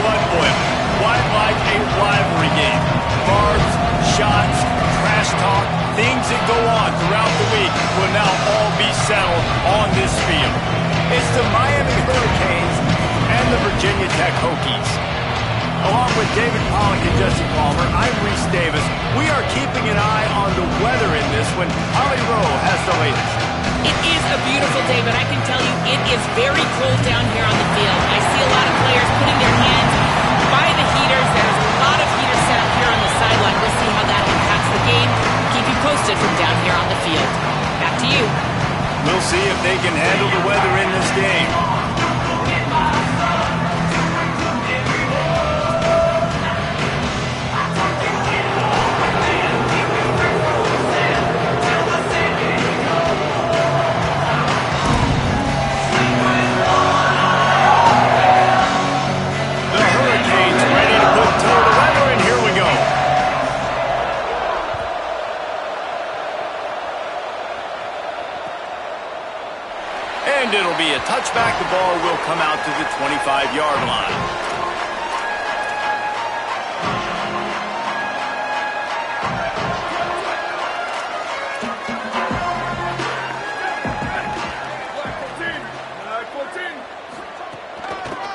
blood boiling. Quite like a rivalry game. Barbs, shots, trash talk, things that go on throughout the week will now all be settled on this field. It's the Miami Hurricanes and the Virginia Tech Hokies. Along with David Pollack and Jesse Palmer, I'm Reese Davis. We are keeping an eye on the weather in this one. Holly Rowe has the latest. It is a beautiful day, but I can tell you it is very cold down here on the field. I see a lot of players putting their hands by the heaters. There's a lot of heaters set up here on the sideline. We'll see how that impacts the game. Keep you posted from down here on the field. Back to you. We'll see if they can handle the weather in this game. And it'll be a touchback. The ball will come out to the 25-yard line.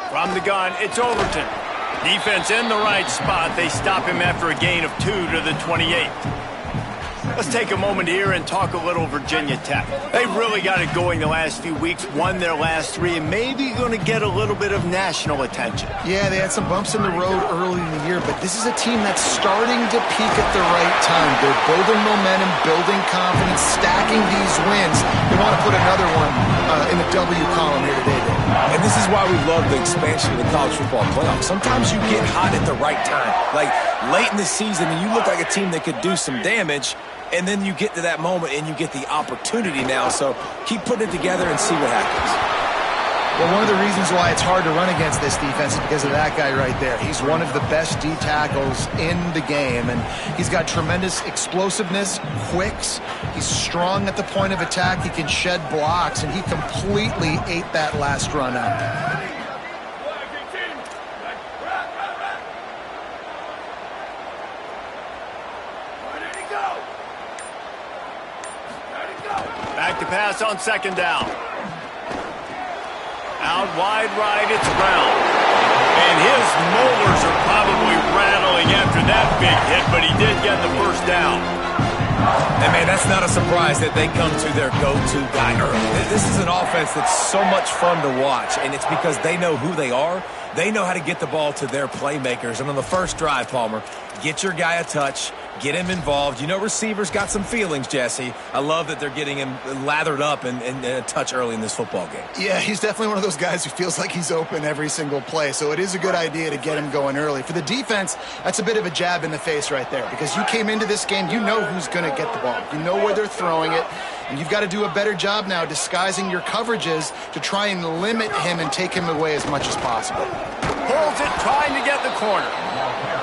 From the gun, it's Overton. Defense in the right spot. They stop him after a gain of 2 to the 28. Let's take a moment here and talk a little Virginia Tech. They really got it going the last few weeks, won their last 3, and maybe going to get a little bit of national attention. Yeah, they had some bumps in the road early in the year, but this is a team that's starting to peak at the right time. They're building momentum, building confidence, stacking these wins. They want to put another one in the W column here today, Dave. And this is why we love the expansion of the college football playoff. Sometimes you get hot at the right time. Like late in the season, and you look like a team that could do some damage, and then you get to that moment and you get the opportunity now. So keep putting it together and see what happens. Well, one of the reasons why it's hard to run against this defense is because of that guy right there. He's one of the best D tackles in the game, and he's got tremendous explosiveness, quicks. He's strong at the point of attack. He can shed blocks, and he completely ate that last run up. Back to pass on second down. Out wide right, it's Brown. And his molars are probably rattling after that big hit, but he did get the first down. And, man, that's not a surprise that they come to their go-to guy early. This is an offense that's so much fun to watch, and it's because they know who they are. They know how to get the ball to their playmakers. And on the first drive, Palmer, get your guy a touch, get him involved. You know receivers got some feelings, Jesse. I love that they're getting him lathered up and a touch early in this football game. Yeah, he's definitely one of those guys who feels like he's open every single play, so it is a good idea to get him going early. For the defense, that's a bit of a jab in the face right there, because you came into this game, you know who's going to get the ball. You know where they're throwing it, and you've got to do a better job now disguising your coverages to try and limit him and take him away as much as possible. Pulls it, trying to get the corner.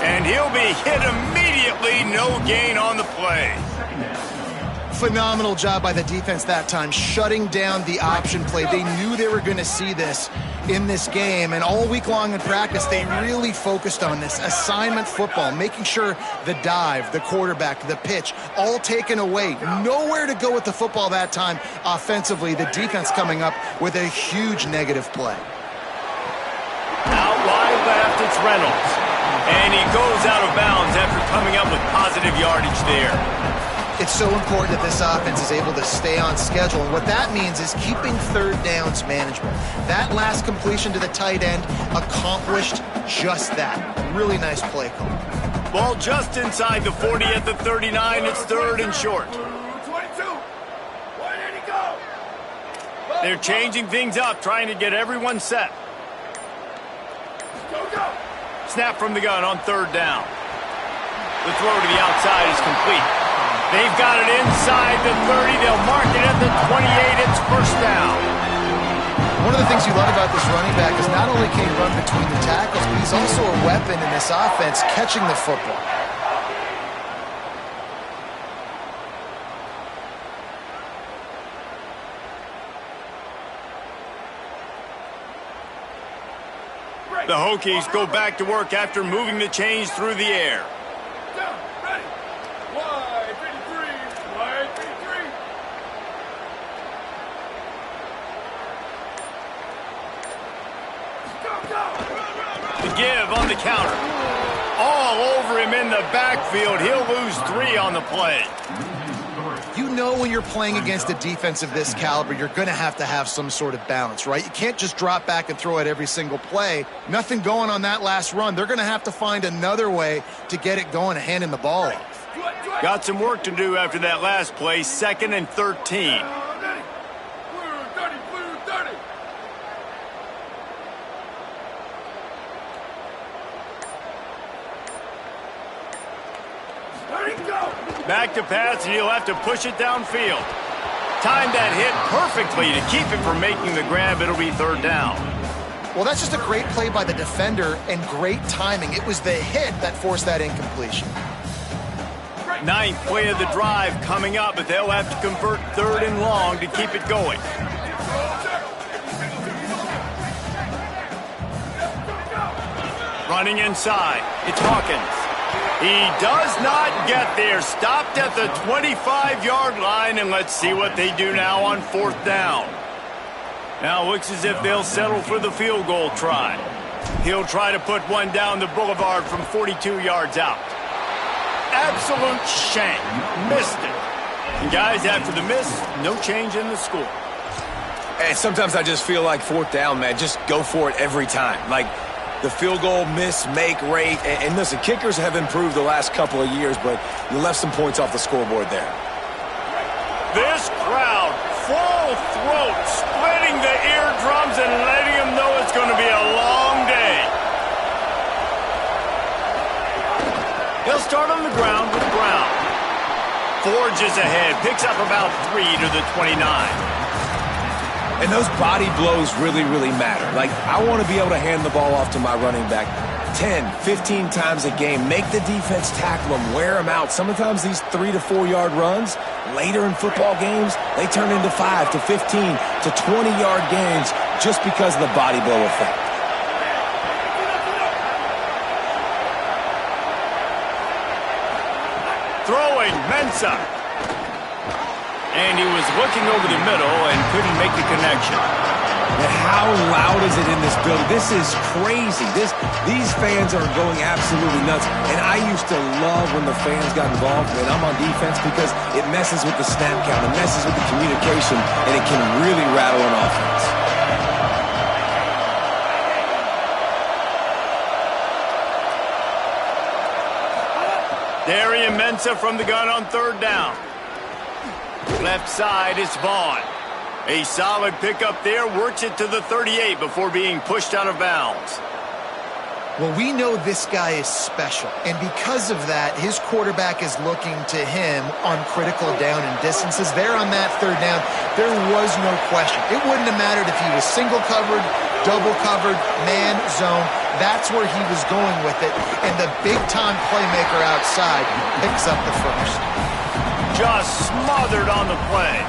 And he'll be hit immediately. No gain on the play. Phenomenal job by the defense that time, shutting down the option play. They knew they were going to see this in this game, and all week long in practice, they really focused on this assignment football, making sure the dive, the quarterback, the pitch, all taken away. Nowhere to go with the football that time offensively. The defense coming up with a huge negative play. Out wide left, it's Reynolds. And he goes out of bounds after coming up with positive yardage there. It's so important that this offense is able to stay on schedule. And what that means is keeping third downs manageable. That last completion to the tight end accomplished just that. Really nice play call. Ball just inside the 40 at the 39. It's third and short. 22. Where did he go? They're changing things up, trying to get everyone set. Go, go. Snap from the gun on third down. The throw to the outside is complete. They've got it inside the 30. They'll mark it at the 28. It's first down. One of the things you love about this running back is not only can he run between the tackles, but he's also a weapon in this offense catching the football. The Hokies go back to work after moving the chains through the air. Down, ready. Wide 53, wide 53. The give on the counter. All over him in the backfield. He'll lose 3 on the play. You know when you're playing against a defense of this caliber, you're going to have some sort of balance, right? You can't just drop back and throw it every single play. Nothing going on that last run. They're going to have to find another way to get it going and handing the ball off. Got some work to do after that last play. 2nd and 13. Back to pass, and he'll have to push it downfield. Timed that hit perfectly to keep him from making the grab. It'll be 3rd down. Well, that's just a great play by the defender and great timing. It was the hit that forced that incompletion. 9th play of the drive coming up, but they'll have to convert 3rd and long to keep it going. Running inside, it's Hawkins. He does not get there. Stopped at the 25-yard line, and let's see what they do now on 4th down. Now looks as if they'll settle for the field goal try. He'll try to put one down the boulevard from 42 yards out. Absolute shank. Missed it. And guys, after the miss, no change in the score. And sometimes I just feel like 4th down, man, just go for it every time. Like, the field goal miss-make rate. And listen, kickers have improved the last couple of years, but you left some points off the scoreboard there. This crowd, full throat, splitting the eardrums and letting them know it's going to be a long day. He'll start on the ground with Brown. Forges ahead, picks up about 3 to the 29. And those body blows really, really matter. Like, I want to be able to hand the ball off to my running back 10, 15 times a game. Make the defense tackle them, wear them out. Sometimes these 3 to 4 yard runs, later in football games, they turn into 5 to 15 to 20-yard gains just because of the body blow effect. Throwing, Mensah. And he was looking over the middle and couldn't make the connection. And how loud is it in this building? This is crazy. These fans are going absolutely nuts. And I used to love when the fans got involved when I'm on defense because it messes with the snap count, it messes with the communication, and it can really rattle an offense. Darian Mensah from the gun on 3rd down. Left side is Vaughn. A solid pickup there, works it to the 38 before being pushed out of bounds. Well, we know this guy is special, and because of that, his quarterback is looking to him on critical down and distances. There on that 3rd down, there was no question. It wouldn't have mattered if he was single covered, double covered, man, zone. That's where he was going with it, and the big-time playmaker outside picks up the first. Just smothered on the play.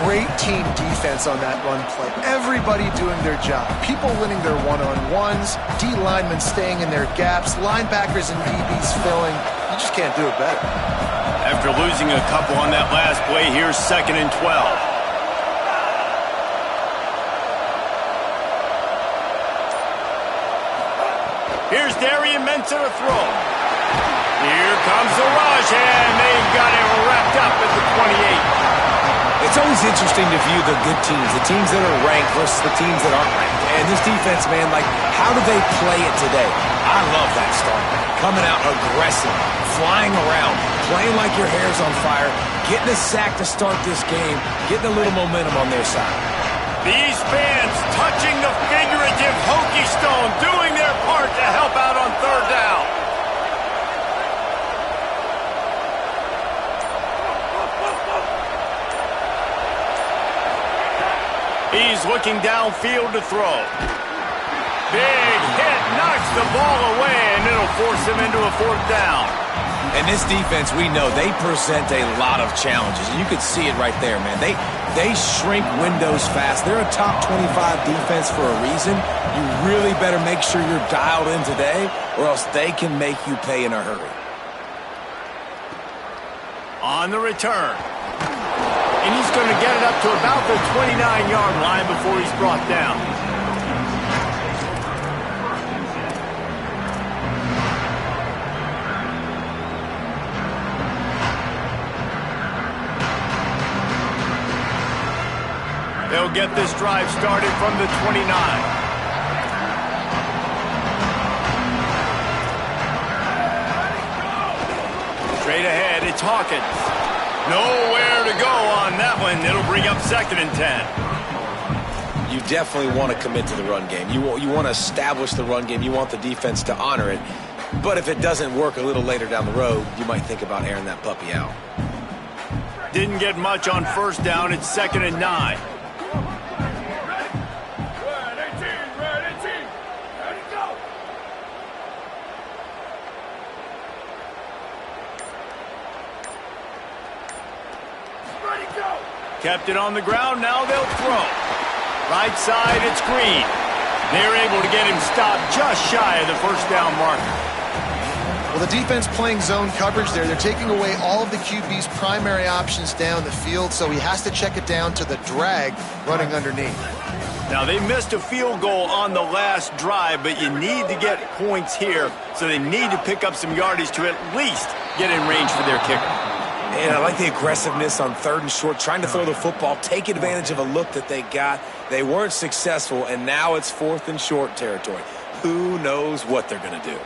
Great team defense on that run play. Everybody doing their job. People winning their one-on-ones, D linemen staying in their gaps, linebackers and DBs filling. You just can't do it better. After losing a couple on that last play, here's 2nd and 12. Here's Darian Mensah to throw. Here comes the rush, and they've got it wrapped up at the 28. It's always interesting to view the good teams, the teams that are ranked versus the teams that aren't ranked. And this defense, man, like, how do they play it today? I love that start. Coming out aggressive, flying around, playing like your hair's on fire, getting a sack to start this game, getting a little momentum on their side. These fans touching the figurative Hokie stone, doing their part to help out on 3rd down. He's looking downfield to throw. Big hit, knocks the ball away, and it'll force him into a 4th down. And this defense, we know, they present a lot of challenges. You could see it right there, man. They shrink windows fast. They're a top 25 defense for a reason. You really better make sure you're dialed in today, or else they can make you pay in a hurry. On the return. And he's going to get it up to about the 29-yard line before he's brought down. They'll get this drive started from the 29. Straight ahead, it's Hawkins. Nowhere to go on that one. It'll bring up 2nd and 10. You definitely want to commit to the run game. You want to establish the run game. You want the defense to honor it. But if it doesn't work a little later down the road, you might think about airing that puppy out. Didn't get much on 1st down. It's 2nd and 9. Kept it on the ground, now they'll throw. Right side, it's Green. They're able to get him stopped just shy of the 1st down marker. Well, the defense playing zone coverage there. They're taking away all of the QB's primary options down the field, so he has to check it down to the drag running underneath. Now, they missed a field goal on the last drive, but you need to get points here, so they need to pick up some yardage to at least get in range for their kicker. And I like the aggressiveness on 3rd and short, trying to throw the football, take advantage of a look that they got. They weren't successful, and now it's 4th and short territory. Who knows what they're going to do?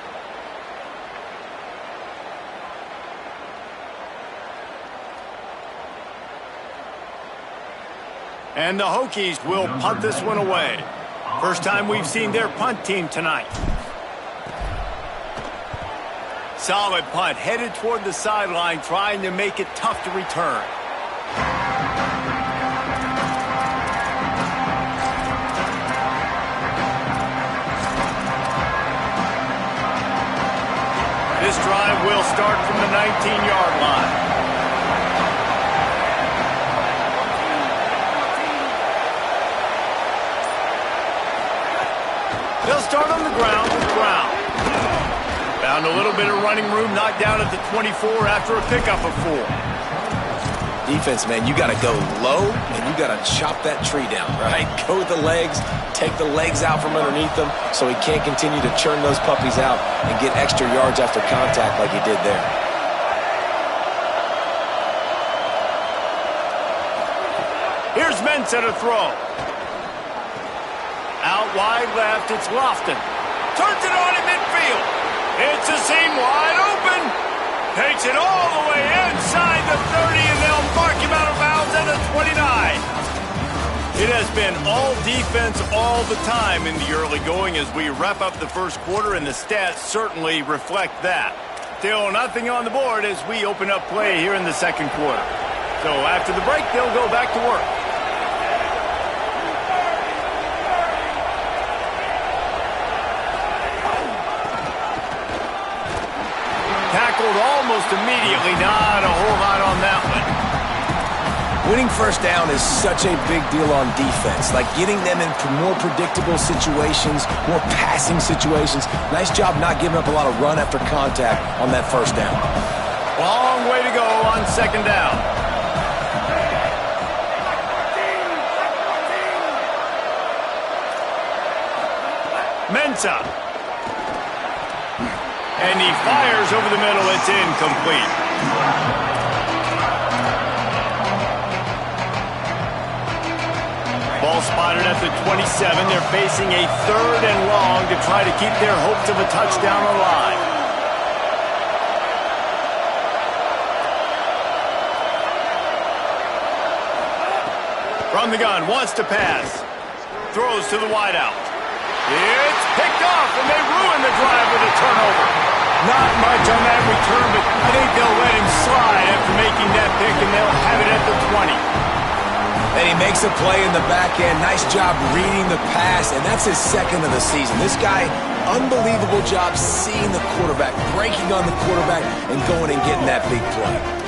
And the Hokies will punt this one away. First time we've seen their punt team tonight. Solid punt, headed toward the sideline, trying to make it tough to return. This drive will start from the 19-yard line. They'll start on the ground with Brown. Found a little bit of running room, knocked down at the 24 after a pickup of 4. Defense, man, you got to go low, and you got to chop that tree down, right? Go with the legs, take the legs out from underneath them so he can't continue to churn those puppies out and get extra yards after contact like he did there. Here's Mensah to throw. Out wide left, it's Lofton. Turns it on in midfield. It's a seam wide open. Takes it all the way inside the 30, and they'll mark him out of bounds at the 29. It has been all defense all the time in the early going as we wrap up the first quarter, and the stats certainly reflect that. Still nothing on the board as we open up play here in the second quarter. So after the break, they'll go back to work. Tackled almost immediately, not a whole lot on that one. Winning first down is such a big deal on defense, like getting them in more predictable situations, more passing situations. Nice job not giving up a lot of run after contact on that first down. Long way to go on second down. Mensah. And he fires over the middle. It's incomplete. Ball spotted at the 27. They're facing a 3rd and long to try to keep their hopes of a touchdown alive. From the gun, wants to pass. Throws to the wideout. It's picked off, and they ruin the drive with a turnover. Not much on that return, but I think they'll let him slide after making that pick, and they'll have it at the 20. And he makes a play in the back end. Nice job reading the pass, and that's his second of the season. This guy, unbelievable job seeing the quarterback, breaking on the quarterback, and going and getting that big play.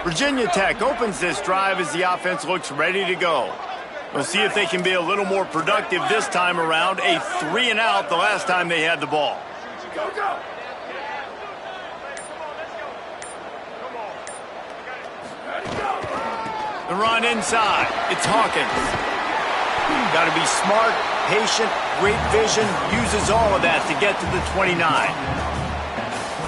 Virginia Tech opens this drive as the offense looks ready to go. We'll see if they can be a little more productive this time around. A 3-and-out the last time they had the ball. Go, go! The run inside. It's Hawkins. Got to be smart, patient, great vision. Uses all of that to get to the 29.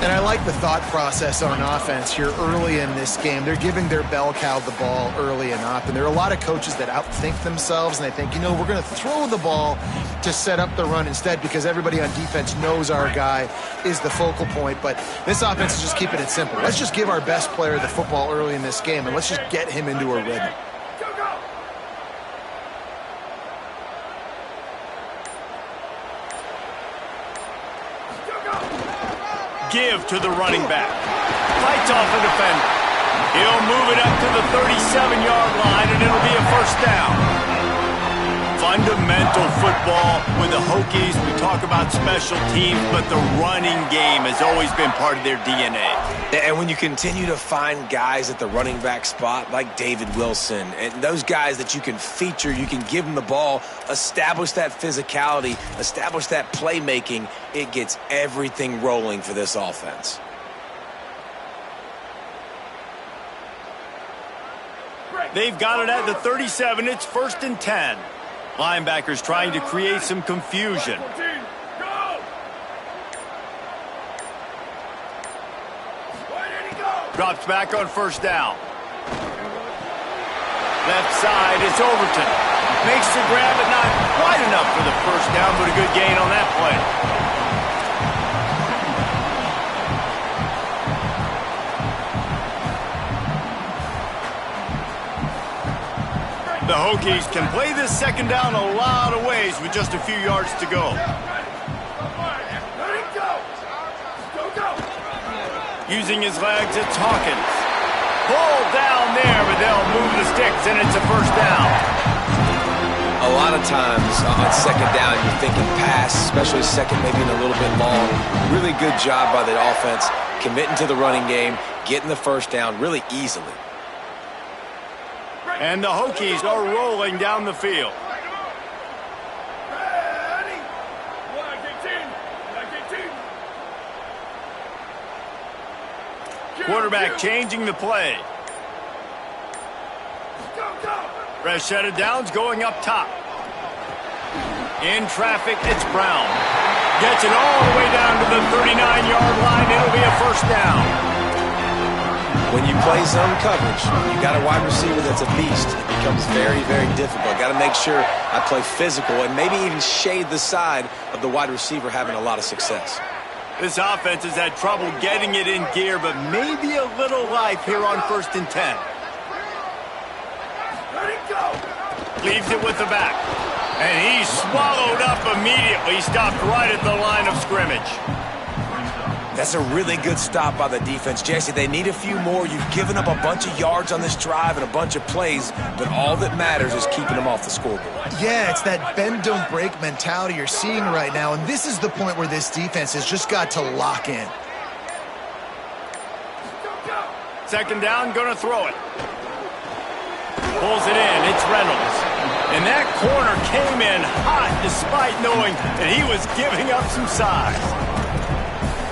And I like the thought process on offense here early in this game. They're giving their bell cow the ball early and often. There are a lot of coaches that outthink themselves, and they think, you know, we're going to throw the ball to set up the run instead because everybody on defense knows our guy is the focal point. But this offense is just keeping it simple. Let's just give our best player the football early in this game, and let's just get him into a rhythm. Give to the running back. Fights off a defender. He'll move it up to the 37-yard line, and it'll be a first down. Fundamental football with the Hokies. We talk about special teams, but the running game has always been part of their DNA. And when you continue to find guys at the running back spot like David Wilson, and those guys that you can feature, you can give them the ball, establish that physicality, establish that playmaking, it gets everything rolling for this offense. They've got it at the 37. It's 1st and 10. Linebackers trying to create some confusion. Drops back on first down. Left side, it's Overton. Makes the grab, but not quite enough for the first down, but a good gain on that play. The Hokies can play this second down a lot of ways with just a few yards to go. Using his legs, it's Hawkins. Pulled down there, but they'll move the sticks, and it's a first down. A lot of times on second down, you're thinking pass, especially second, maybe in a little bit long. Really good job by the offense, committing to the running game, getting the first down really easily. And the Hokies are rolling down the field. Ready. 1, 18. Quarterback changing the play. Go, go. Fresh set of downs going up top. In traffic, it's Brown. Gets it all the way down to the 39-yard line. It'll be a first down. When you play zone coverage, you got a wide receiver that's a beast. It becomes very, very difficult. Got to make sure I play physical and maybe even shade the side of the wide receiver having a lot of success. This offense has had trouble getting it in gear, but maybe a little life here on 1st and 10. Ready, go. Leaves it with the back. And he's swallowed up immediately. Stopped right at the line of scrimmage. That's a really good stop by the defense. Jesse, they need a few more. You've given up a bunch of yards on this drive and a bunch of plays, but all that matters is keeping them off the scoreboard. Yeah, it's that bend, don't break mentality you're seeing right now, and this is the point where this defense has just got to lock in. Go, go. Second down, gonna throw it. Pulls it in, it's Reynolds. And that corner came in hot despite knowing that he was giving up some size.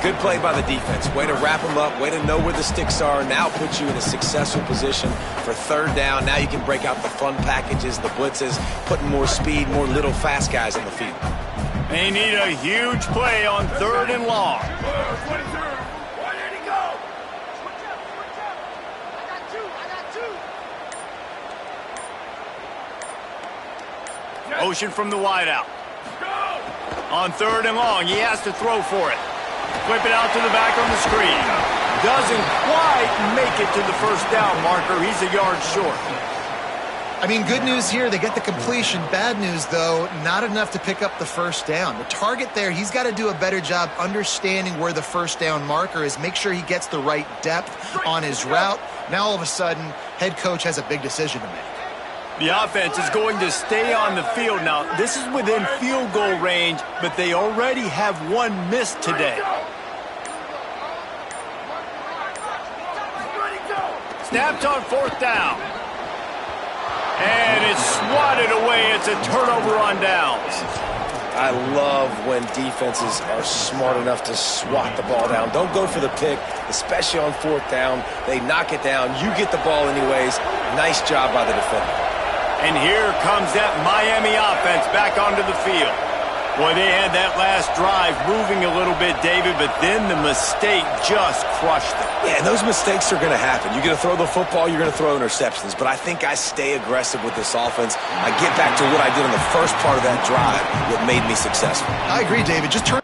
Good play by the defense. Way to wrap them up, way to know where the sticks are. Now put you in a successful position for third down. Now you can break out the fun packages, the blitzes, putting more speed, more little fast guys on the field. They need a huge play on 3rd and long. 22. 180, go. Motion from the wideout. Go. On 3rd and long, he has to throw for it. Flip it out to the back on the screen. Doesn't quite make it to the first down marker. He's a yard short. I mean, good news here, they get the completion. Bad news, though, not enough to pick up the first down. The target there, he's got to do a better job understanding where the first down marker is, make sure he gets the right depth on his route. Now, all of a sudden, head coach has a big decision to make. The offense is going to stay on the field now. This is within field goal range, but they already have one missed today. Snapped on 4th down. And it's swatted away. It's a turnover on downs. I love when defenses are smart enough to swat the ball down. Don't go for the pick, especially on 4th down. They knock it down. You get the ball anyways. Nice job by the defender. And here comes that Miami offense back onto the field. Boy, they had that last drive moving a little bit, David, but then the mistake just crushed them. Yeah, and those mistakes are going to happen. You're going to throw the football, you're going to throw interceptions. But I think I stay aggressive with this offense. I get back to what I did in the first part of that drive that made me successful. I agree, David. Just turn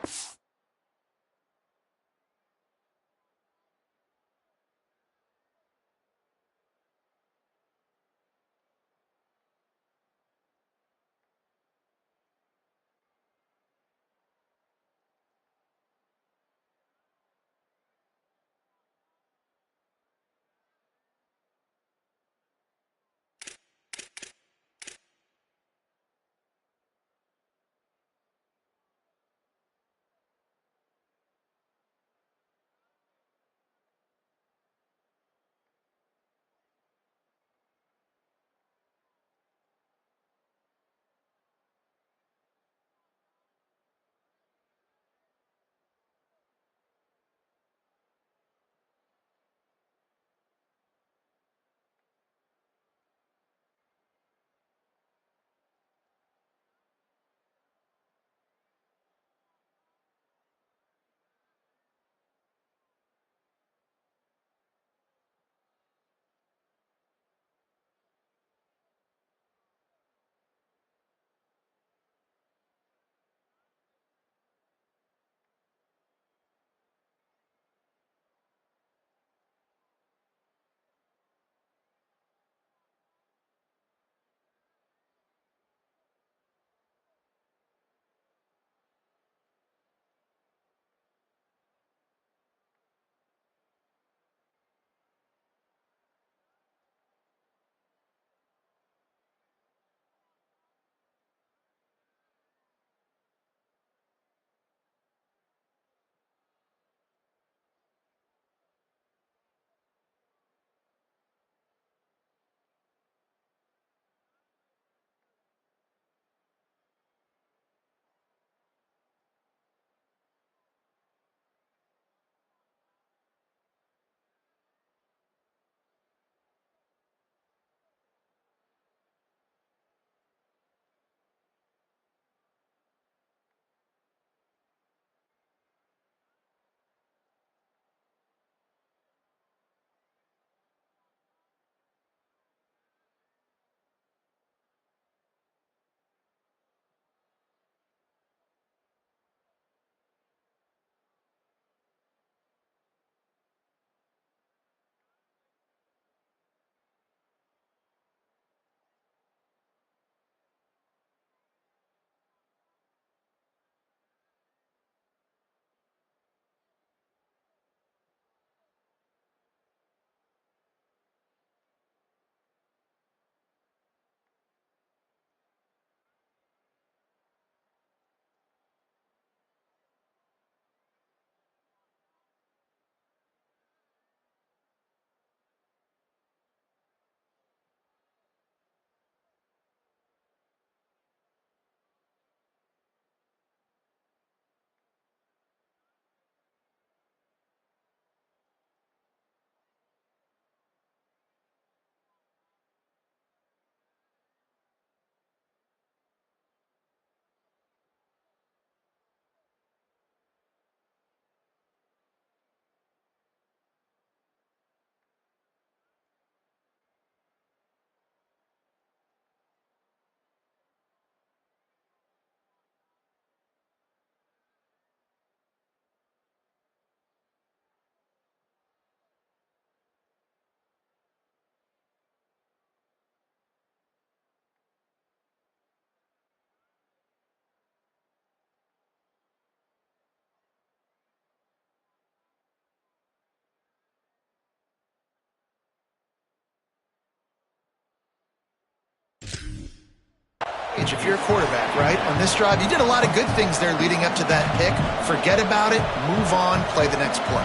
advantage if you're a quarterback, right? On this drive, you did a lot of good things there leading up to that pick. Forget about it, move on, play the next play.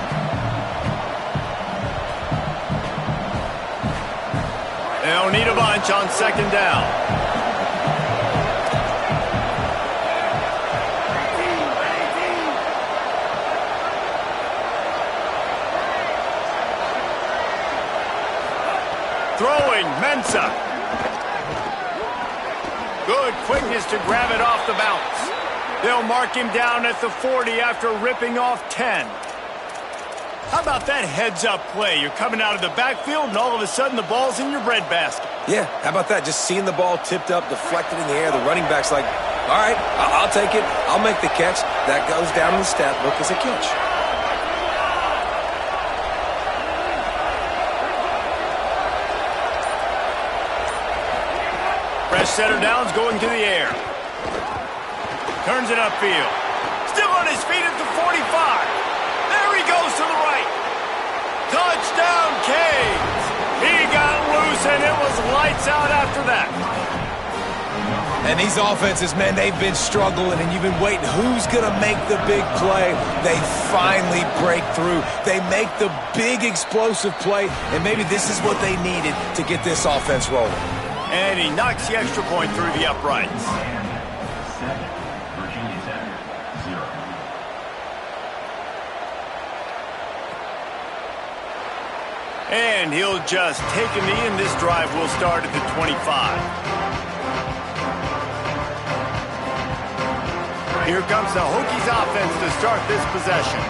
They'll need a bunch on second down. Throwing, Mensah. Good quickness to grab it off the bounce. They'll mark him down at the 40 after ripping off 10. How about that heads-up play? You're coming out of the backfield, and all of a sudden the ball's in your breadbasket. Yeah, how about that? Just seeing the ball tipped up, deflected in the air. The running back's like, all right, I'll take it. I'll make the catch. That goes down in the stat book as a catch. Fresh setter downs going to the air. Turns it upfield. Still on his feet at the 45. There he goes to the right. Touchdown, Canes. He got loose, and it was lights out after that. And these offenses, man, they've been struggling, and you've been waiting. Who's going to make the big play? They finally break through. They make the big explosive play, and maybe this is what they needed to get this offense rolling. And he knocks the extra point through the uprights. And he'll just take a knee, and this drive will start at the 25. Here comes the Hokies offense to start this possession.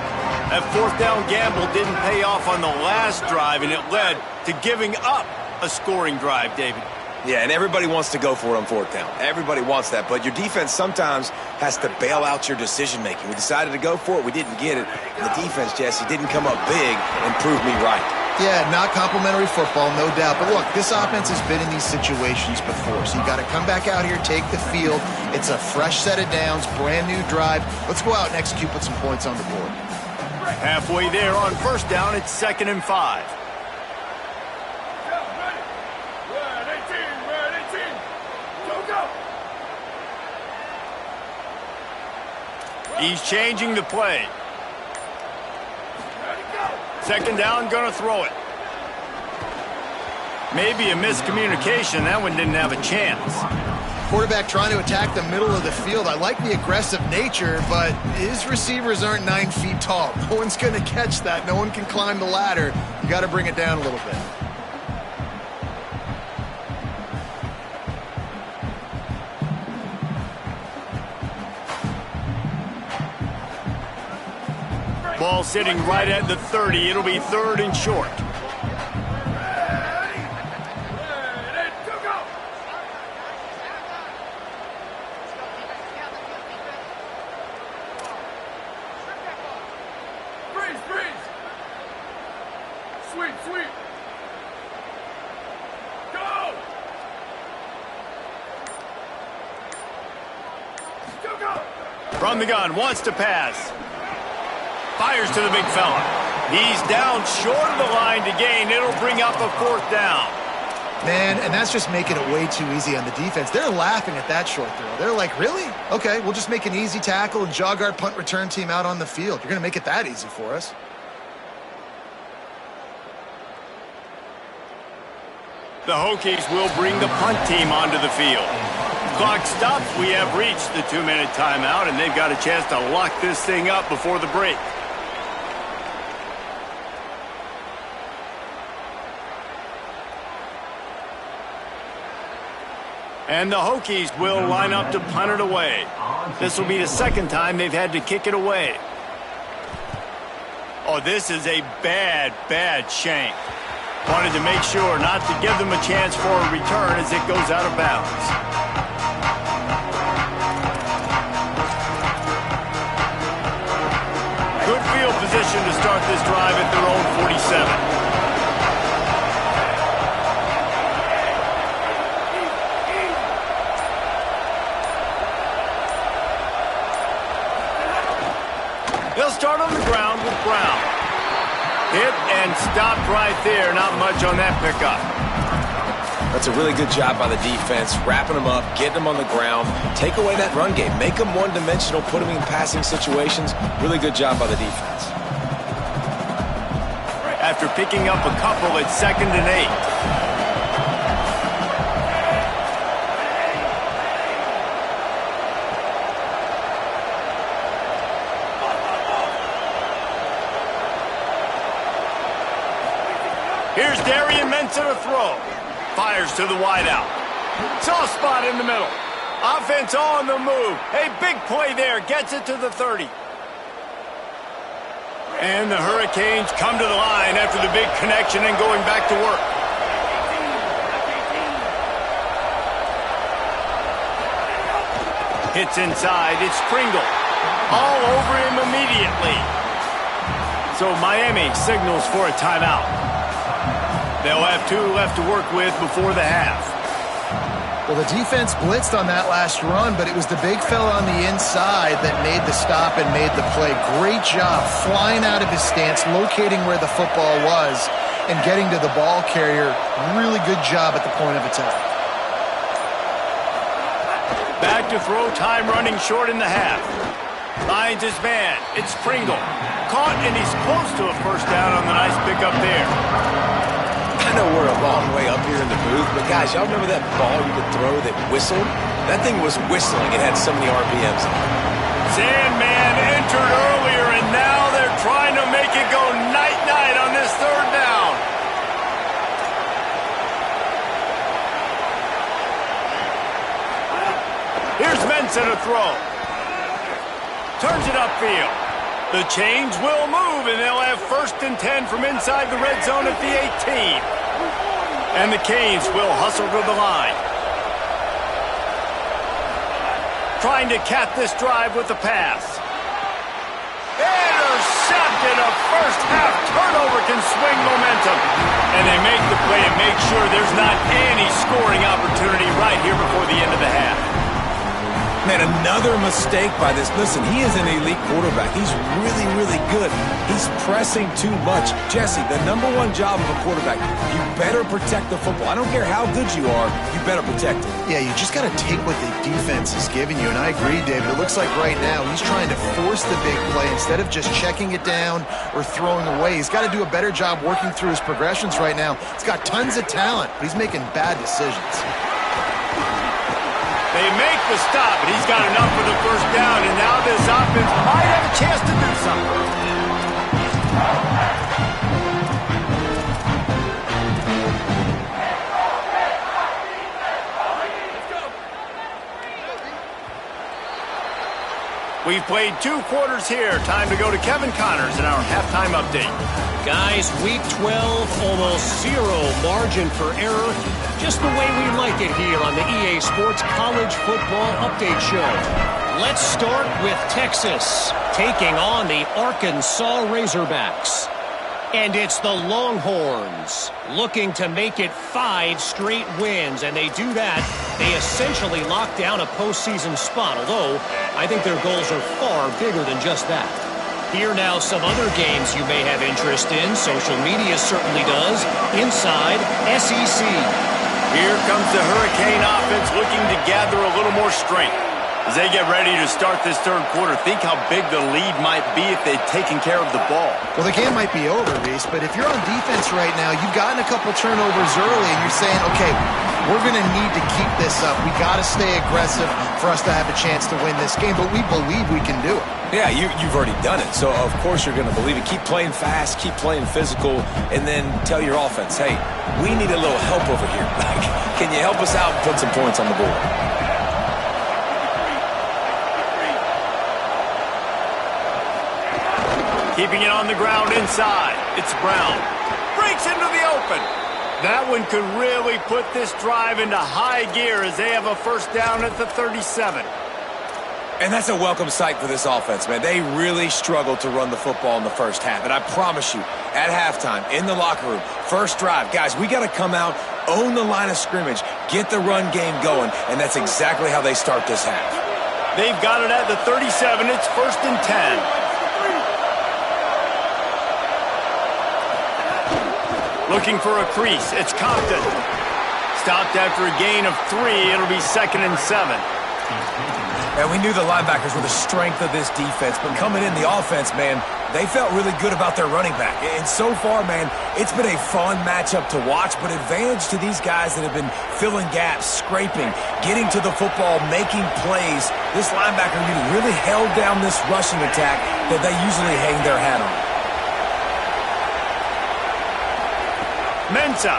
That fourth down gamble didn't pay off on the last drive, and it led to giving up a scoring drive, David. Yeah, and everybody wants to go for it on fourth down. Everybody wants that, but your defense sometimes has to bail out your decision-making. We decided to go for it. We didn't get it. And the defense, Jesse, didn't come up big and prove me right. Yeah, not complimentary football, no doubt. But look, this offense has been in these situations before, so you got to come back out here, take the field. It's a fresh set of downs, brand new drive. Let's go out and execute, put some points on the board. Halfway there on first down, it's 2nd and 5. He's changing the play. Second down, gonna throw it. Maybe a miscommunication. That one didn't have a chance. Quarterback trying to attack the middle of the field. I like the aggressive nature, but his receivers aren't 9 feet tall. No one's going to catch that. No one can climb the ladder. You got to bring it down a little bit. Ball sitting right at the 30. It'll be 3rd and short. From the gun, wants to pass. Fires to the big fella. He's down short of the line to gain. It'll bring up a 4th down. Man, and that's just making it way too easy on the defense. They're laughing at that short throw. They're like, really? Okay, we'll just make an easy tackle and jog our punt return team out on the field. You're going to make it that easy for us. The Hokies will bring the punt team onto the field. Clock stops. We have reached the 2-minute timeout, and they've got a chance to lock this thing up before the break. And the Hokies will line up to punt it away. This will be the 2nd time they've had to kick it away. Oh, this is a bad, bad shank. Wanted to make sure not to give them a chance for a return as it goes out of bounds. Good field position to start this drive at their own 47. They'll start on the ground with Brown. Hit and stopped right there. Not much on that pickup. That's a really good job by the defense, wrapping them up, getting them on the ground, take away that run game, make them one-dimensional, put them in passing situations. Really good job by the defense. After picking up a couple, it's 2nd and 8. Here's Darian Mensah to throw. Fires to the wideout. Soft spot in the middle. Offense on the move. A big play there. Gets it to the 30. And the Hurricanes come to the line after the big connection and going back to work. Hits inside. It's Pringle. All over him immediately. So Miami signals for a timeout. They'll have 2 left to work with before the half. Well, the defense blitzed on that last run, but it was the big fella on the inside that made the stop and made the play. Great job flying out of his stance, locating where the football was, and getting to the ball carrier. Really good job at the point of attack. Back to throw, time running short in the half. Finds his man. It's Pringle. Caught, and he's close to a first down on the nice pickup there. I know we're a long way up here in the booth, but guys, y'all remember that ball you could throw that whistled? That thing was whistling. It had so many RPMs on it. Sandman entered earlier, and now they're trying to make it go night-night on this 3rd down. Here's Mensah to throw. Turns it upfield. The chains will move, and they'll have 1st and 10 from inside the red zone at the 18. And the Canes will hustle to the line. Trying to cap this drive with the pass. Intercepted. A first-half turnover can swing momentum. And they make the play and make sure there's not any scoring opportunity right here before the end of the half. Man, another mistake by this. Listen, he is an elite quarterback. He's really, really good. He's pressing too much. Jesse, the #1 job of a quarterback, you better protect the football. I don't care how good you are, you better protect it. Yeah, you just got to take what the defense is giving you, and I agree, David. It looks like right now he's trying to force the big play instead of just checking it down or throwing away. He's got to do a better job working through his progressions right now. He's got tons of talent, but he's making bad decisions. They make the stop, but he's got enough for the first down, and now this offense might have a chance to do something. We've played 2 quarters here. Time to go to Kevin Connors in our halftime update. Guys, week 12, almost 0 margin for error. Just the way we like it here on the EA Sports College Football Update Show. Let's start with Texas, taking on the Arkansas Razorbacks. And it's the Longhorns, looking to make it 5 straight wins. And they do that. They essentially lock down a postseason spot, although I think their goals are far bigger than just that. Here now some other games you may have interest in. Social media certainly does. Inside SEC. Here comes the Hurricane offense looking to gather a little more strength. As they get ready to start this 3rd quarter, think how big the lead might be if they'd taken care of the ball. Well, the game might be over, Reese, but if you're on defense right now, you've gotten a couple turnovers early, and you're saying, okay, we're going to need to keep this up. We got to stay aggressive for us to have a chance to win this game, but we believe we can do it. Yeah, you've already done it, so of course you're going to believe it. Keep playing fast, keep playing physical, and then tell your offense, hey, we need a little help over here. Can you help us out and put some points on the board? Keeping it on the ground inside. It's Brown. Breaks into the open. That one could really put this drive into high gear as they have a first down at the 37. And that's a welcome sight for this offense, man. They really struggled to run the football in the first half. And I promise you, at halftime, in the locker room, first drive, guys, we got to come out, own the line of scrimmage, get the run game going, and that's exactly how they start this half. They've got it at the 37. It's 1st and 10. Looking for a crease. It's Compton. stopped after a gain of 3. It'll be 2nd and 7. And we knew the linebackers were the strength of this defense, but coming in the offense, man, they felt really good about their running back. And so far, man, it's been a fun matchup to watch, but advantage to these guys that have been filling gaps, scraping, getting to the football, making plays. This linebacker unit really held down this rushing attack that they usually hang their hat on. Mensah.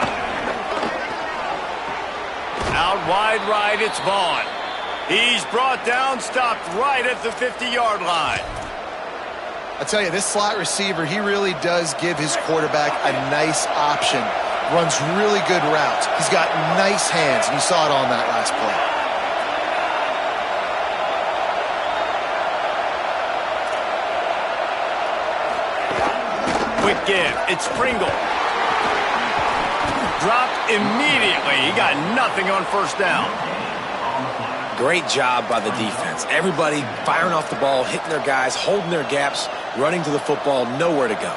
Out wide right, it's Vaughn. He's brought down, stopped right at the 50-yard line. I tell you, this slot receiver, he really does give his quarterback a nice option. Runs really good routes. He's got nice hands, and you saw it on that last play. Quick give. It's Pringle. Dropped immediately. He got nothing on first down. Great job by the defense. Everybody firing off the ball, hitting their guys, holding their gaps, running to the football, nowhere to go.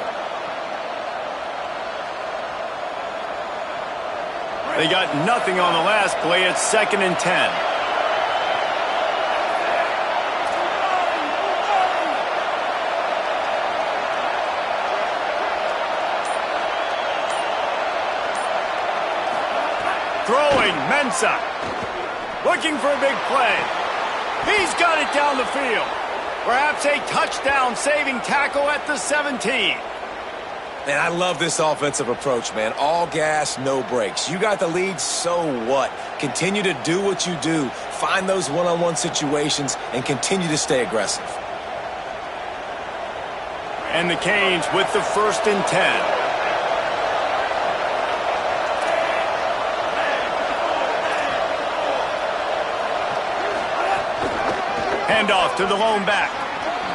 They got nothing on the last play. It's 2nd and 10. Throwing, Mensah. Looking for a big play. He's got it down the field. Perhaps a touchdown-saving tackle at the 17. And I love this offensive approach, man. All gas, no brakes. You got the lead, so what? Continue to do what you do. Find those one-on-one situations and continue to stay aggressive. And the Canes with the 1st and 10. Handoff to the lone back.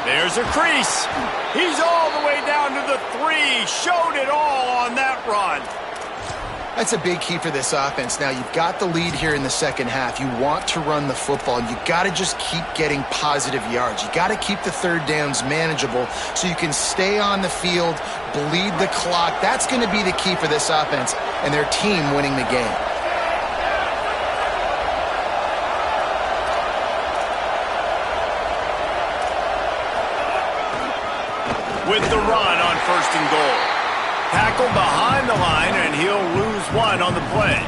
There's a crease. He's all the way down to the 3. Showed it all on that run. That's a big key for this offense. Now, you've got the lead here in the second half. You want to run the football, and you got to just keep getting positive yards. You got to keep the third downs manageable so you can stay on the field, bleed the clock. That's going to be the key for this offense and their team winning the game. With the run on 1st and goal. Tackle behind the line, and he'll lose 1 on the play.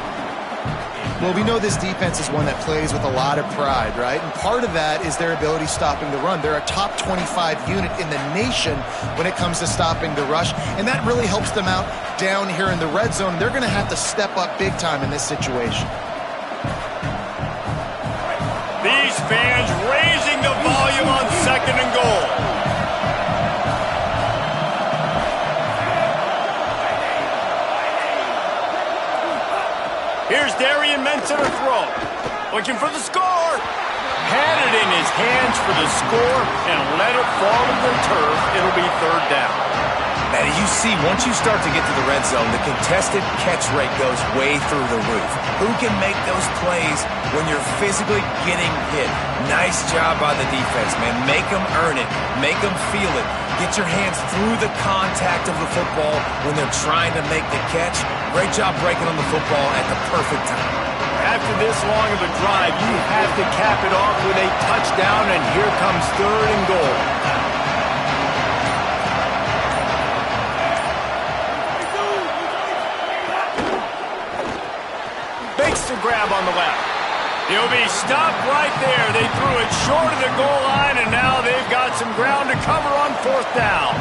Well, we know this defense is one that plays with a lot of pride, right? And part of that is their ability stopping the run. They're a top 25 unit in the nation when it comes to stopping the rush, and that really helps them out down here in the red zone. They're going to have to step up big time in this situation. These fans raising the volume on 2nd and goal. Here's Darian Mensah to throw. Looking for the score. Had it in his hands for the score and let it fall to the turf. It'll be 3rd down. Man, you see, once you start to get to the red zone, the contested catch rate goes way through the roof. Who can make those plays when you're physically getting hit? Nice job by the defense, man. Make them earn it. Make them feel it. Get your hands through the contact of the football when they're trying to make the catch. Great job breaking on the football at the perfect time. After this long of a drive, you have to cap it off with a touchdown, and here comes 3rd and goal. Makes the grab on the left. He'll be stopped right there. They threw it short of the goal line, and now they've got some ground to cover on 4th down.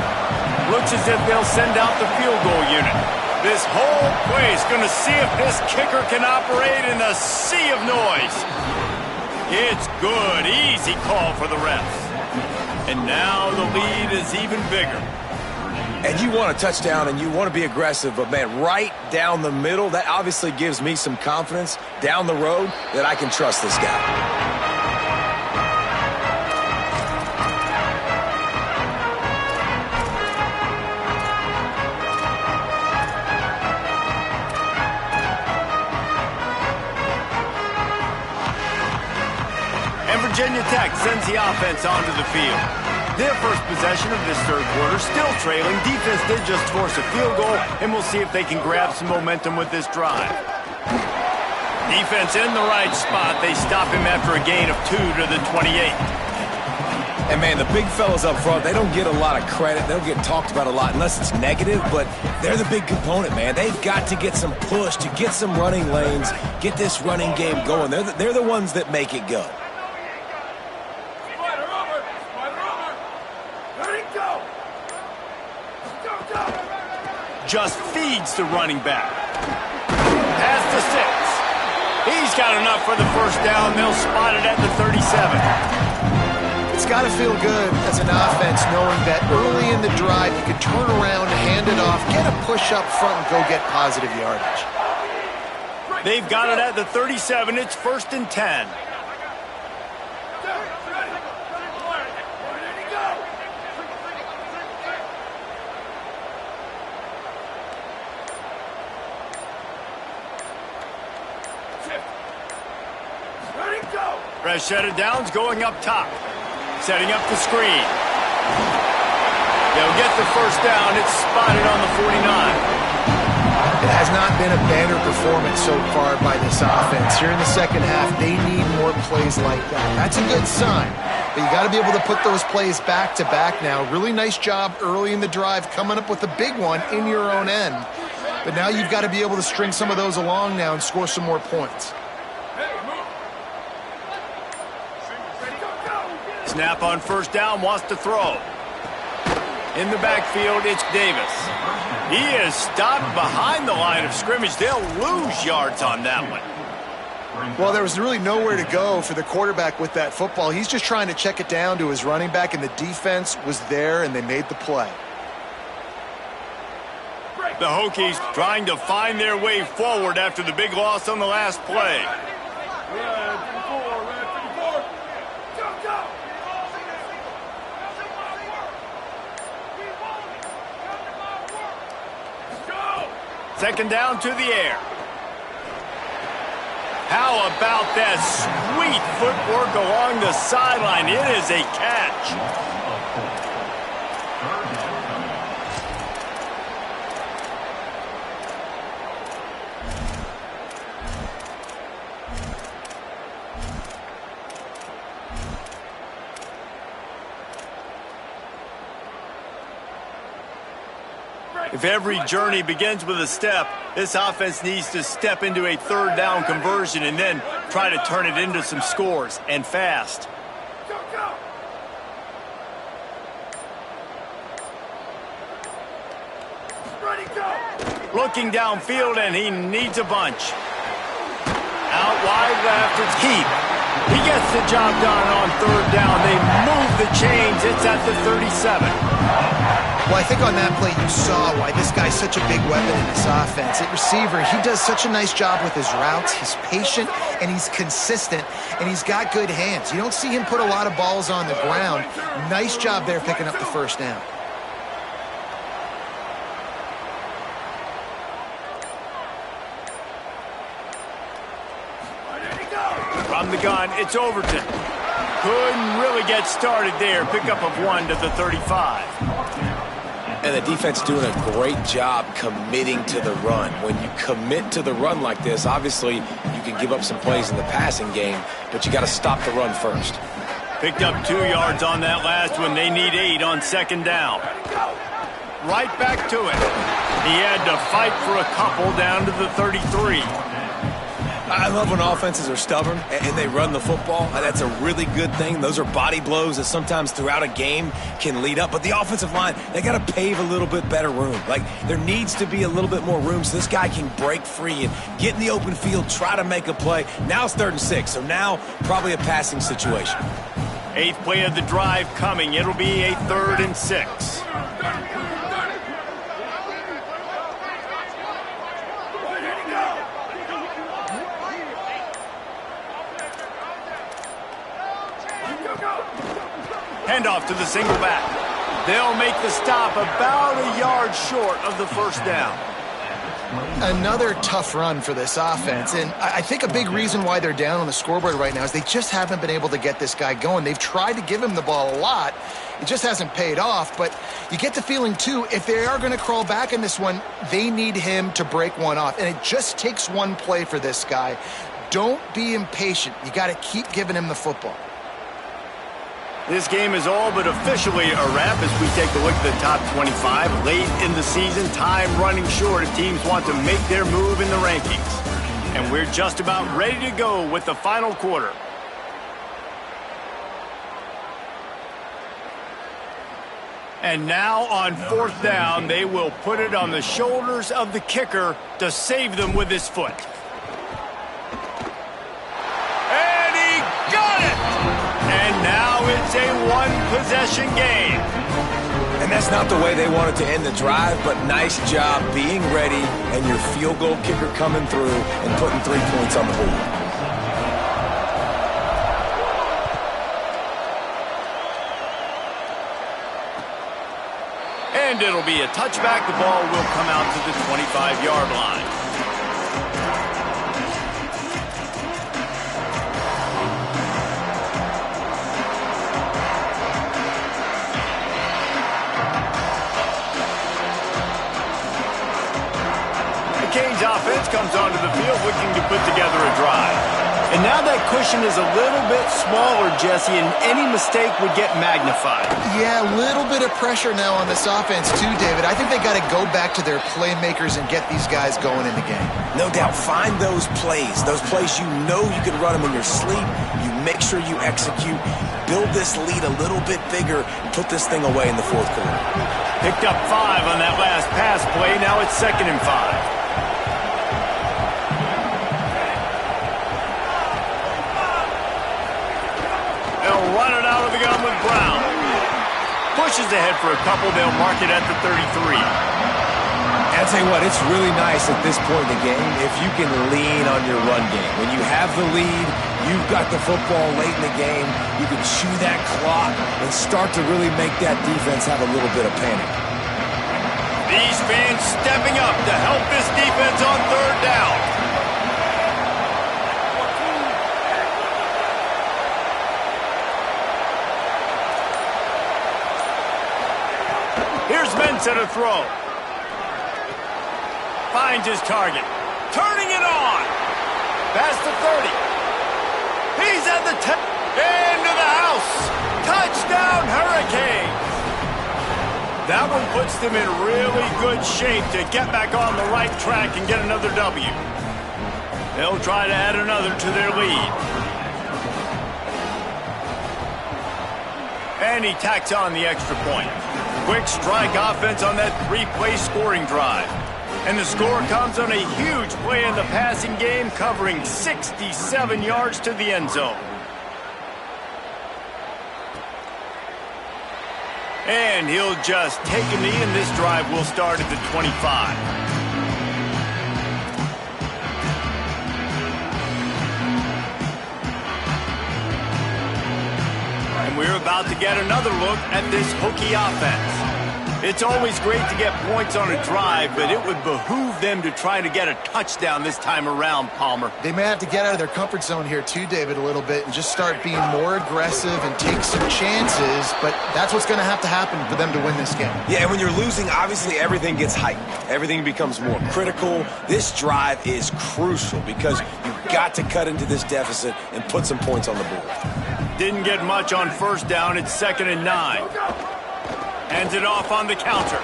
Looks as if they'll send out the field goal unit. This whole play is going to see if this kicker can operate in a sea of noise. It's good. Easy call for the refs. And now the lead is even bigger. And you want a touchdown and you want to be aggressive, but man, right down the middle, that obviously gives me some confidence down the road that I can trust this guy. Virginia Tech sends the offense onto the field. Their first possession of this 3rd quarter, still trailing. Defense did just force a field goal, and we'll see if they can grab some momentum with this drive. Defense in the right spot. They stop him after a gain of 2 to the 28. And, man, the big fellas up front, they don't get a lot of credit. They don't get talked about a lot unless it's negative, but they're the big component, man. They've got to get some push to get some running lanes, get this running game going. They're the ones that make it go. Just feeds the running back. Pass to 6. He's got enough for the first down. They'll spot it at the 37. It's got to feel good as an offense knowing that early in the drive you can turn around, hand it off, get a push up front, and go get positive yardage. They've got it at the 37. It's 1st and 10. Fresh set of downs going up top. Setting up the screen. They'll get the first down. It's spotted on the 49. It has not been a banner performance so far by this offense. Here in the second half, they need more plays like that. That's a good sign. But you got to be able to put those plays back to back now. Really nice job early in the drive coming up with a big one in your own end. But now you've got to be able to string some of those along now and score some more points. Snap on first down, wants to throw. In the backfield, it's Davis. He is stopped behind the line of scrimmage. They'll lose yards on that one. Well, there was really nowhere to go for the quarterback with that football. He's just trying to check it down to his running back, and the defense was there, and they made the play. The Hokies trying to find their way forward after the big loss on the last play. Second down to the air. How about that sweet footwork along the sideline? It is a catch. If every journey begins with a step, this offense needs to step into a third down conversion and then try to turn it into some scores, and fast. Looking downfield, and he needs a bunch. Out wide left, it's Heath. He gets the job done on third down. They move the chains. It's at the 37. Well, I think on that play you saw why this guy's such a big weapon in this offense. At receiver, he does such a nice job with his routes. He's patient, and he's consistent, and he's got good hands. You don't see him put a lot of balls on the ground. Nice job there picking up the first down. From the gun, it's Overton. Couldn't really get started there. Pickup of 1 to the 35. And the defense doing a great job committing to the run. When you commit to the run like this, obviously you can give up some plays in the passing game, but you got to stop the run first. Picked up 2 yards on that last one. They need 8 on second down. Right back to it. He had to fight for a couple down to the 33. I love when offenses are stubborn and they run the football. That's a really good thing. Those are body blows that sometimes throughout a game can lead up. But the offensive line, they got to pave a little bit better room. Like, there needs to be a little bit more room so this guy can break free and get in the open field, try to make a play. Now it's 3rd and 6, so now probably a passing situation. 8th play of the drive coming. It'll be a 3rd and 6. Handoff to the single back. They'll make the stop about a yard short of the first down. Another tough run for this offense, and I think a big reason why they're down on the scoreboard right now is they just haven't been able to get this guy going. They've tried to give him the ball a lot. It just hasn't paid off, but you get the feeling, too, if they are going to crawl back in this one, they need him to break one off, and it just takes one play for this guy. Don't be impatient. You got to keep giving him the football. This game is all but officially a wrap as we take a look at the top 25. Late in the season, time running short as teams want to make their move in the rankings. And we're just about ready to go with the final quarter. And now on fourth down, they will put it on the shoulders of the kicker to save them with his foot. And he got it! And now it's a one-possession game. And that's not the way they wanted to end the drive, but nice job being ready and your field goal kicker coming through and putting 3 points on the board. And it'll be a touchback. The ball will come out to the 25-yard line. The Canes offense comes onto the field looking to put together a drive. And now that cushion is a little bit smaller, Jesse, and any mistake would get magnified. Yeah, a little bit of pressure now on this offense too, David. I think they got to go back to their playmakers and get these guys going in the game. No doubt, find those plays you know you can run them in your sleep. You make sure you execute, build this lead a little bit bigger, and put this thing away in the fourth quarter. Picked up 5 on that last pass play. Now it's 2nd and 5. They'll run it out of the gun with Brown. Pushes ahead for a couple. They'll mark it at the 33. I'll tell you what, it's really nice at this point in the game if you can lean on your run game. When you have the lead, you've got the football late in the game, you can chew that clock and start to really make that defense have a little bit of panic. These fans stepping up to help this defense on 3rd down. Here's Mensah to throw. Finds his target. Turning it on. Past the 30. He's at the 10. Into the house. Touchdown, Hurricanes. That one puts them in really good shape to get back on the right track and get another W. They'll try to add another to their lead. And he tacks on the extra point. Quick strike offense on that 3-play scoring drive. And the score comes on a huge play in the passing game, covering 67 yards to the end zone. And he'll just take a knee, and this drive will start at the 25. And we're about to get another look at this Hokie offense. It's always great to get points on a drive, but it would behoove them to try to get a touchdown this time around, Palmer. They may have to get out of their comfort zone here too, David, a little bit and just start being more aggressive and take some chances, but that's what's going to happen for them to win this game. Yeah, and when you're losing, obviously everything gets heightened. Everything becomes more critical. This drive is crucial because you've got to cut into this deficit and put some points on the board. Didn't get much on 1st down. It's 2nd and 9. Hands it off on the counter.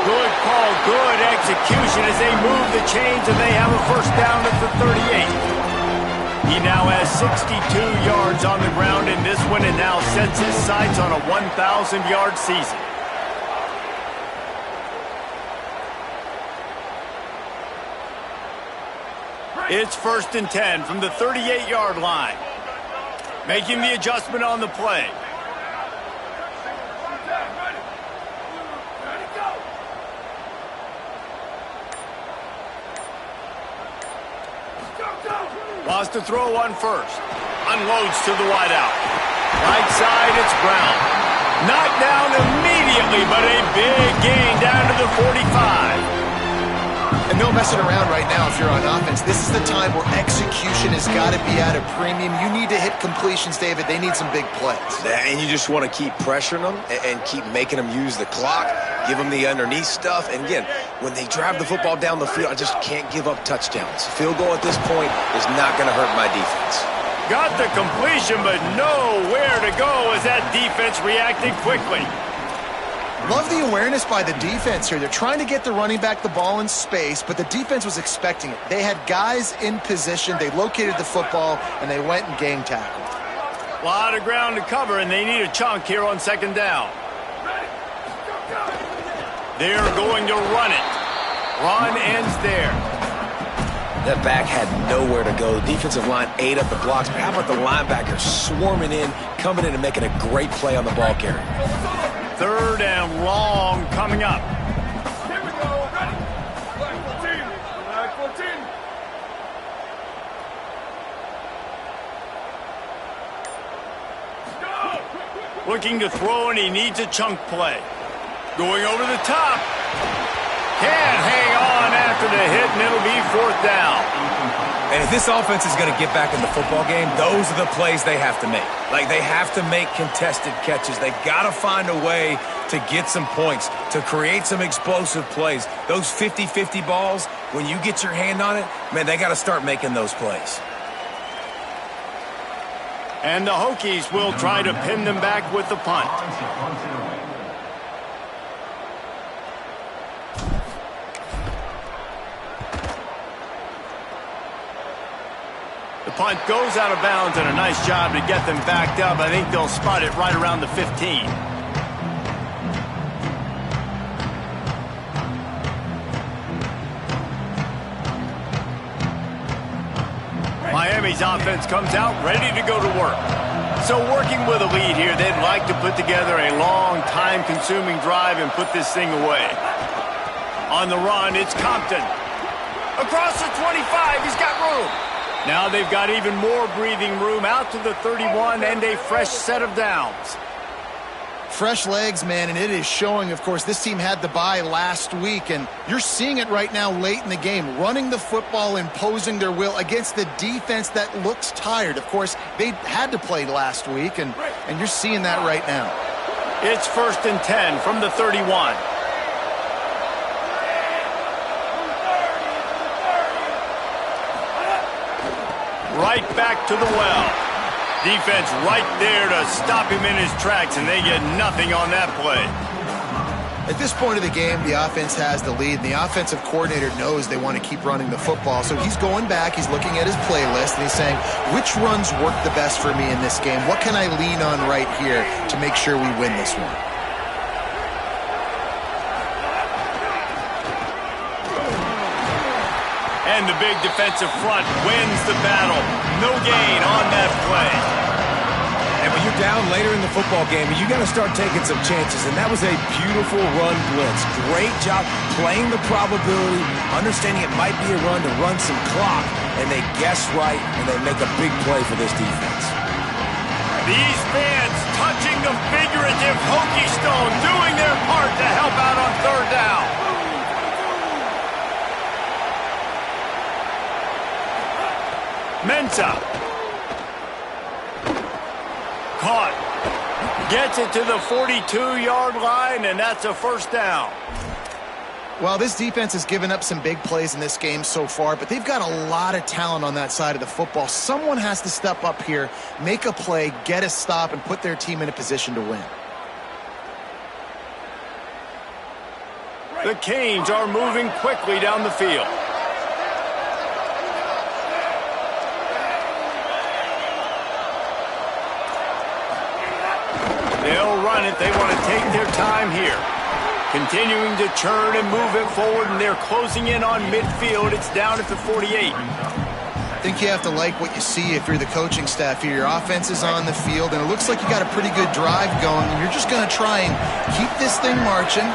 Good call, good execution as they move the chains, and they have a 1st down at the 38. He now has 62 yards on the ground in this one and now sets his sights on a 1,000-yard season. It's 1st and 10 from the 38-yard line. Making the adjustment on the play. Lost to throw on 1st. Unloads to the wideout. Right side, it's Brown. Knocked down immediately, but a big gain down to the 45. And no messing around right now if you're on offense. This is the time where execution has got to be at a premium. You need to hit completions, David. They need some big plays. And you just want to keep pressuring them and keep making them use the clock, give them the underneath stuff. And again, when they drive the football down the field, I just can't give up touchdowns. Field goal at this point is not going to hurt my defense. Got the completion, but nowhere to go as that defense reacted quickly. Love the awareness by the defense here. They're trying to get the running back the ball in space, but the defense was expecting it. They had guys in position. They located the football, and they went and gang tackled. A lot of ground to cover, and they need a chunk here on second down. They're going to run it. Run ends there. That back had nowhere to go. The defensive line ate up the blocks. But how about the linebackers swarming in, coming in and making a great play on the ball carrier? Third and long coming up. Here we go. Ready? Flag 14. Go. Looking to throw, and he needs a chunk play. Going over the top. Can't hang on after the hit, and it'll be fourth down. And if this offense is going to get back in the football game, those are the plays they have to make. Like, they have to make contested catches. They got to find a way to get some points, to create some explosive plays. Those 50-50 balls, when you get your hand on it, man, they got to start making those plays. And the Hokies will try to pin them back with the punt. The punt goes out of bounds, and a nice job to get them backed up. I think they'll spot it right around the 15. Miami's offense comes out ready to go to work. So working with a lead here, they'd like to put together a long, time-consuming drive and put this thing away. On the run, it's Compton. Across the 25, he's got room. Now they've got even more breathing room out to the 31 and a fresh set of downs. Fresh legs, man, and it is showing. Of course, this team had the bye last week, and you're seeing it right now late in the game, running the football, imposing their will against the defense that looks tired. Of course, they had to play last week, and you're seeing that right now. It's 1st and 10 from the 31. Right back to the well. Defense right there to stop him in his tracks, and they get nothing on that play. At this point of the game, the offense has the lead, and the offensive coordinator knows they want to keep running the football. So he's going back, he's looking at his playlist, and he's saying, which runs work the best for me in this game? What can I lean on right here to make sure we win this one? And the big defensive front wins the battle. No gain on that play. And when you're down later in the football game, you got to start taking some chances. And that was a beautiful run blitz. Great job playing the probability, understanding it might be a run to run some clock. And they guess right, and they make a big play for this defense. These fans touching the figurative Hokie stone, doing their part to help out on third down. Mensah. Caught. Gets it to the 42-yard line, and that's a first down. Well, this defense has given up some big plays in this game so far, but they've got a lot of talent on that side of the football. Someone has to step up here, make a play, get a stop, and put their team in a position to win. The Canes are moving quickly down the field. They'll run it. They want to take their time here. Continuing to churn and move it forward, and they're closing in on midfield. It's down at the 48. I think you have to like what you see if you're the coaching staff here. Your offense is on the field, and it looks like you got a pretty good drive going, and you're just going to try and keep this thing marching,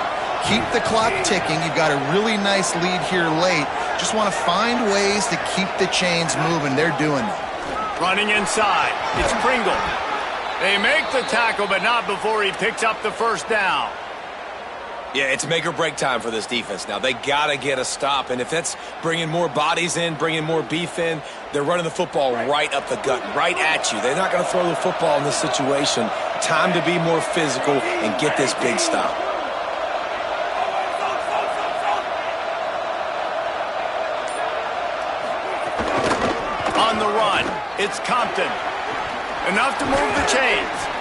keep the clock ticking. You've got a really nice lead here late. Just want to find ways to keep the chains moving. They're doing that. Running inside. It's Pringle. They make the tackle, but not before he picks up the first down. Yeah, it's make or break time for this defense now. They got to get a stop, and if that's bringing more bodies in, bringing more beef in, they're running the football right up the gut, right at you. They're not going to throw the football in this situation. Time to be more physical and get this big stop. On the run, it's Compton. Enough to move the chains.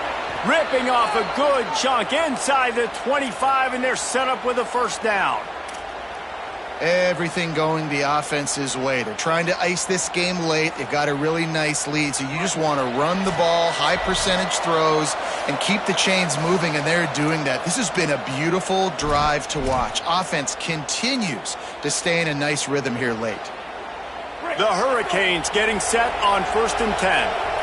Ripping off a good chunk inside the 25, and they're set up with a first down. Everything going the offense's way. They're trying to ice this game late. They've got a really nice lead, so you just want to run the ball, high percentage throws, and keep the chains moving, and they're doing that. This has been a beautiful drive to watch. Offense continues to stay in a nice rhythm here late. The Hurricanes getting set on 1st and 10.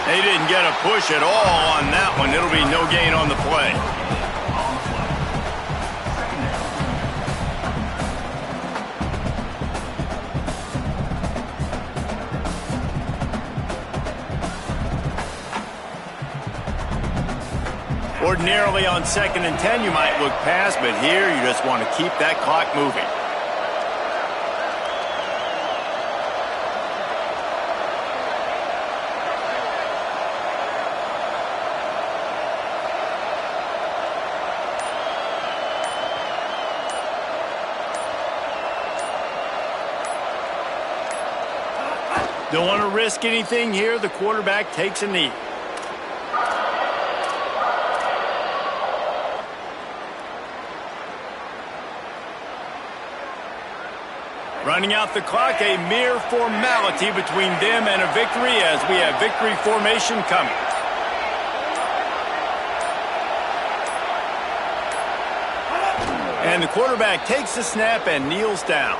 They didn't get a push at all on that one. It'll be no gain on the play. Ordinarily on 2nd and 10, you might look past, but here you just want to keep that clock moving. Don't want to risk anything here. The quarterback takes a knee. Running out the clock, a mere formality between them and a victory as we have victory formation coming. And the quarterback takes the snap and kneels down.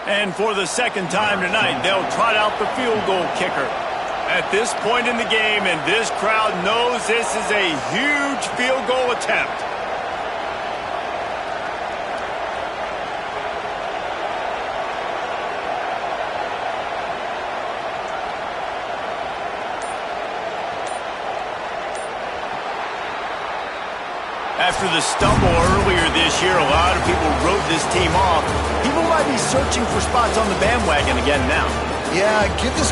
And for the second time tonight, they'll trot out the field goal kicker. At this point in the game, and this crowd knows this is a huge field goal attempt. After the stumble earlier this year, a lot of people wrote this team off. People might be searching for spots on the bandwagon again now. Yeah, give this